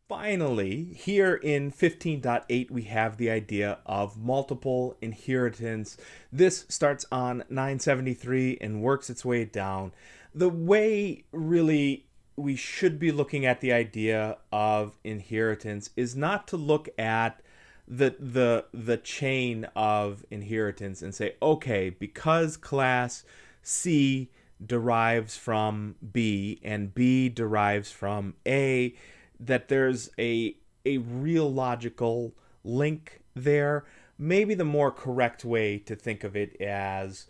Finally, here in 15.8, we have the idea of multiple inheritance. This starts on 973 and works its way down. The way really we should be looking at the idea of inheritance is not to look at the chain of inheritance and say, okay, because class C derives from B and B derives from A, that there's a real logical link there. Maybe the more correct way to think of it as,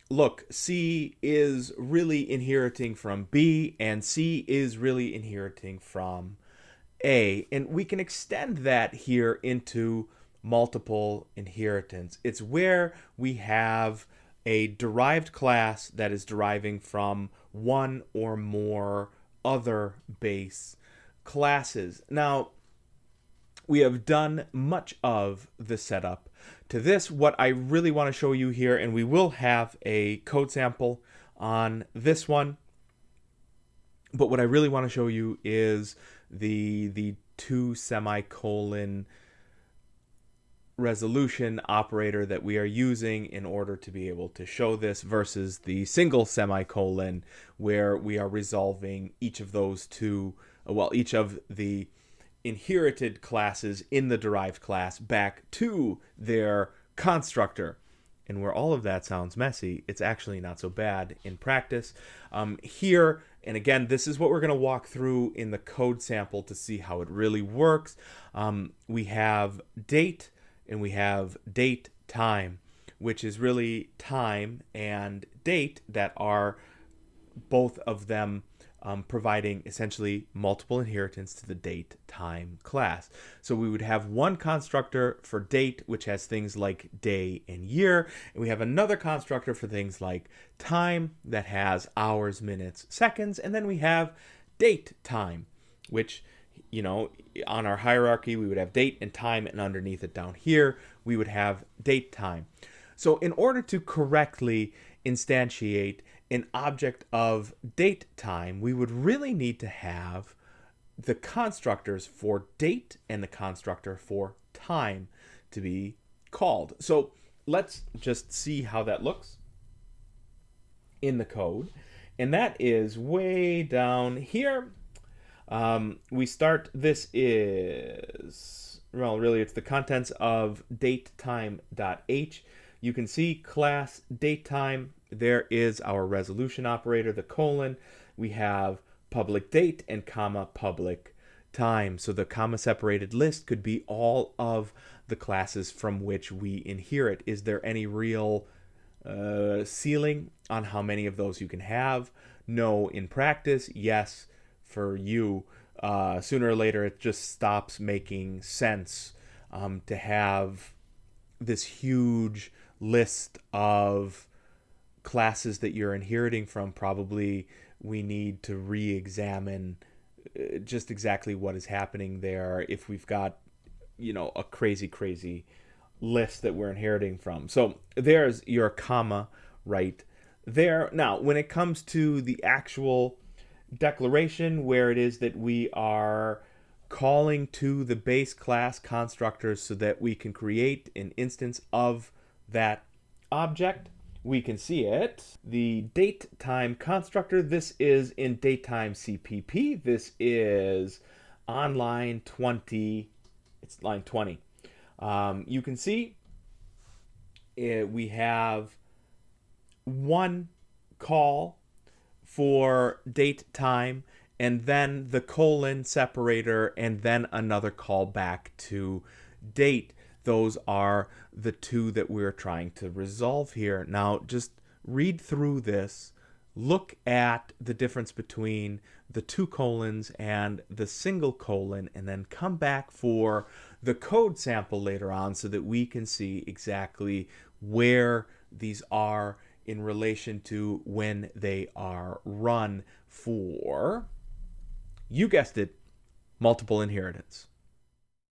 look, C is really inheriting from B and C is really inheriting from A. And we can extend that here into multiple inheritance. It's where we have a derived class that is deriving from one or more other base classes. Now, we have done much of the setup to this. What I really want to show you here, and we will have a code sample on this one, but what I really want to show you is the two semicolon resolution operator that we are using in order to be able to show this versus the single semicolon where we are resolving each of those two, each of the inherited classes in the derived class back to their constructor. And where all of that sounds messy, it's actually not so bad in practice. Here, and again, this is what we're going to walk through in the code sample to see how it really works. We have date and we have date time, which is really time and date that are both of them providing essentially multiple inheritance to the date time class. So we would have one constructor for date, which has things like day and year, and we have another constructor for things like time that has hours, minutes, seconds, and then we have date time, which, on our hierarchy, we would have date and time, and underneath it down here, we would have date time. So in order to correctly instantiate an object of date time, we would really need to have the constructors for date and the constructor for time to be called. So let's just see how that looks in the code. And that is way down here. We start, this is, well, really it's the contents of datetime.h. You can see class datetime. There is our resolution operator, the colon. We have public date and comma public time. So the comma separated list could be all of the classes from which we inherit. Is there any real ceiling on how many of those you can have? No, in practice. Yes, for you. Sooner or later, it just stops making sense to have this huge list of classes that you're inheriting from. Probably we need to re-examine just exactly what is happening there if we've got, a crazy list that we're inheriting from. So there's your comma right there. Now, when it comes to the actual declaration where it is that we are calling to the base class constructors so that we can create an instance of that object, we can see it. The date time constructor, this is in datetime CPP. This is on line 20. It's line 20. You can see we have one call for date time and then the colon separator and then another call back to date. Those are the two that we're trying to resolve here. Now, just read through this, look at the difference between the two colons and the single colon, and then come back for the code sample later on so that we can see exactly where these are in relation to when they are run for, you guessed it, multiple inheritance.